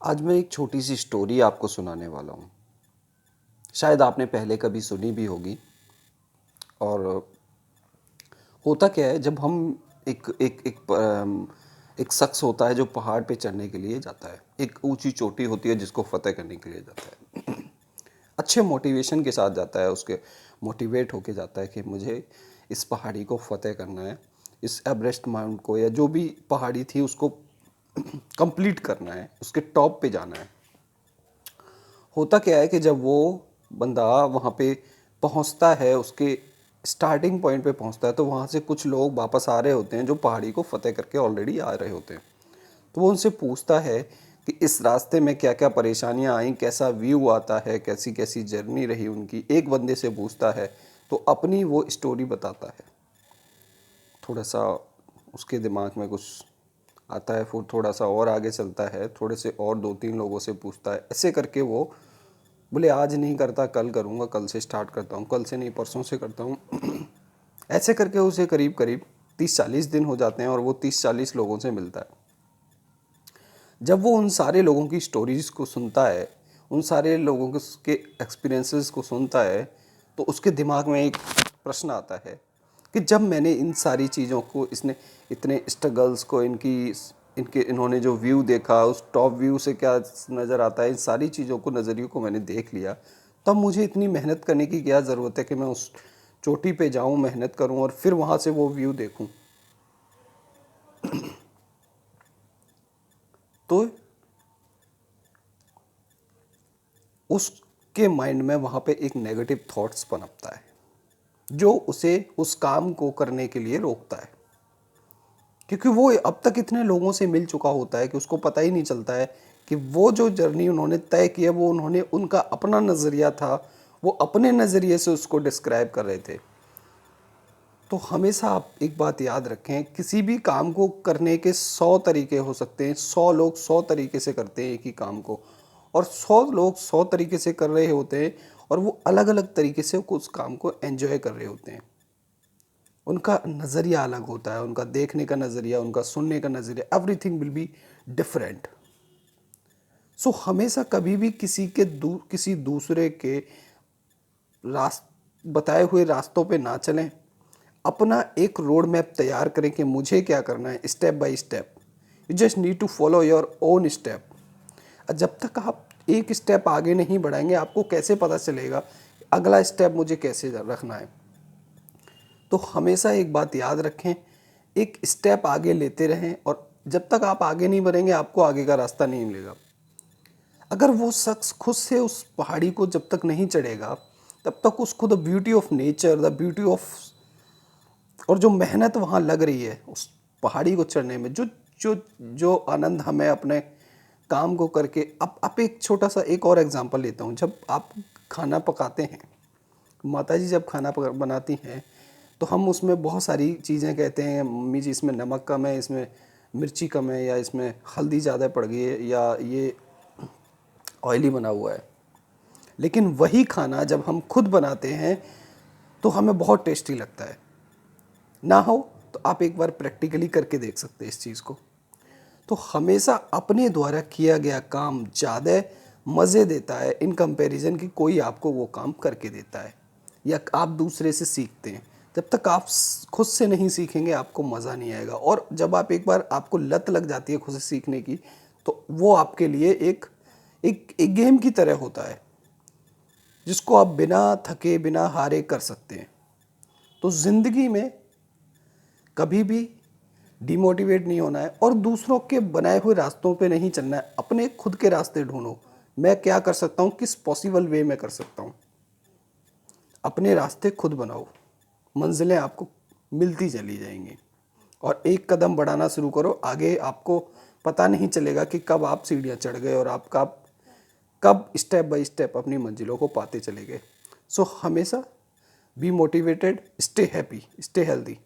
आज मैं एक छोटी सी स्टोरी आपको सुनाने वाला हूँ। शायद आपने पहले कभी सुनी भी होगी। और होता क्या है, जब हम एक एक एक एक शख्स होता है जो पहाड़ पे चढ़ने के लिए जाता है। एक ऊंची चोटी होती है जिसको फतेह करने के लिए जाता है। अच्छे मोटिवेशन के साथ जाता है, उसके मोटिवेट होके जाता है कि मुझे इस पहाड़ी को फतेह करना है, इस एवरेस्ट माउंट को या जो भी पहाड़ी थी उसको कंप्लीट करना है, उसके टॉप पे जाना है। होता क्या है कि जब वो बंदा वहाँ पे पहुँचता है, उसके स्टार्टिंग पॉइंट पे पहुँचता है, तो वहाँ से कुछ लोग वापस आ रहे होते हैं जो पहाड़ी को फतेह करके ऑलरेडी आ रहे होते हैं। तो वो उनसे पूछता है कि इस रास्ते में क्या क्या परेशानियाँ आईं, कैसा व्यू आता है, कैसी कैसी जर्नी रही उनकी। एक बंदे से पूछता है तो अपनी वो स्टोरी बताता है। थोड़ा सा उसके दिमाग में कुछ आता है, फिर थोड़ा सा और आगे चलता है, थोड़े से और दो तीन लोगों से पूछता है। ऐसे करके वो बोले आज नहीं करता, कल करूँगा, कल से स्टार्ट करता हूँ, कल से नहीं परसों से करता हूँ। ऐसे करके उसे करीब करीब 30-40 दिन हो जाते हैं और वो 30-40 लोगों से मिलता है। जब वो उन सारे लोगों की स्टोरीज़ को सुनता है, उन सारे लोगों के एक्सपीरियंसेस को सुनता है, तो उसके दिमाग में एक प्रश्न आता है कि जब मैंने इन सारी चीज़ों को, इसने इतने स्ट्रगल्स को, इन्होंने जो व्यू देखा, उस टॉप व्यू से क्या नज़र आता है, इन सारी चीज़ों को, नज़रियों को मैंने देख लिया, तब मुझे इतनी मेहनत करने की क्या ज़रूरत है कि मैं उस चोटी पे जाऊं, मेहनत करूं और फिर वहाँ से वो व्यू देखूं। तो उसके माइंड में वहाँ पे एक नेगेटिव थॉट्स पनपता है जो उसे उस काम को करने के लिए रोकता है, क्योंकि वो अब तक इतने लोगों से मिल चुका होता है कि उसको पता ही नहीं चलता है कि वो जो जर्नी उन्होंने तय की है वो उन्होंने, उनका अपना नज़रिया था, वो अपने नज़रिए से उसको डिस्क्राइब कर रहे थे। तो हमेशा आप एक बात याद रखें, किसी भी काम को करने के 100 तरीके हो सकते हैं, 100 लोग 100 तरीके से करते हैं एक ही काम को, और 100 लोग 100 तरीके से कर रहे होते हैं और वो अलग अलग तरीके से उस काम को एंजॉय कर रहे होते हैं। उनका नज़रिया अलग होता है, उनका देखने का नज़रिया, उनका सुनने का नज़रिया, एवरीथिंग विल बी डिफरेंट। सो हमेशा कभी भी किसी दूसरे के बताए हुए रास्तों पे ना चलें। अपना एक रोड मैप तैयार करें कि मुझे क्या करना है, step by step. You just need to follow your own step. जब तक आप एक स्टेप आगे नहीं बढ़ाएंगे, आपको कैसे पता चलेगा अगला स्टेप मुझे कैसे रखना है। तो हमेशा एक बात याद रखें, एक स्टेप आगे लेते रहें, और जब तक आप आगे नहीं बढ़ेंगे आपको आगे का रास्ता नहीं मिलेगा। अगर वो शख्स खुद से उस पहाड़ी को जब तक नहीं चढ़ेगा, तब तक उसको the beauty of nature, the beauty of, और जो मेहनत वहाँ लग रही है उस पहाड़ी को चढ़ने में, जो जो जो आनंद हमें अपने काम को करके। अब एक छोटा सा एक और एग्जांपल लेता हूँ। जब आप खाना पकाते हैं, माता जी जब खाना बनाती हैं, तो हम उसमें बहुत सारी चीज़ें कहते हैं, मम्मी जी इसमें नमक कम है, इसमें मिर्ची कम है, या इसमें हल्दी ज़्यादा पड़ गई है, या ये ऑयली बना हुआ है। लेकिन वही खाना जब हम खुद बनाते हैं तो हमें बहुत टेस्टी लगता है। ना हो तो आप एक बार प्रैक्टिकली करके देख सकते हैं इस चीज़ को। तो हमेशा अपने द्वारा किया गया काम ज़्यादा मज़े देता है इन कंपैरिजन कि कोई आपको वो काम करके देता है या आप दूसरे से सीखते हैं। जब तक आप खुद से नहीं सीखेंगे आपको मज़ा नहीं आएगा। और जब आप एक बार, आपको लत लग जाती है खुद से सीखने की, तो वो आपके लिए एक गेम की तरह होता है जिसको आप बिना थके, बिना हारे कर सकते हैं। तो ज़िंदगी में कभी भी डिमोटिवेट नहीं होना है और दूसरों के बनाए हुए रास्तों पे नहीं चलना है। अपने खुद के रास्ते ढूंढो, मैं क्या कर सकता हूँ, किस पॉसिबल वे में कर सकता हूँ। अपने रास्ते खुद बनाओ, मंजिलें आपको मिलती चली जाएंगी। और एक कदम बढ़ाना शुरू करो, आगे आपको पता नहीं चलेगा कि कब आप सीढ़ियाँ चढ़ गए और आप कब स्टेप बाय स्टेप अपनी मंजिलों को पाते चले गए। सो हमेशा be motivated, stay happy, stay healthy.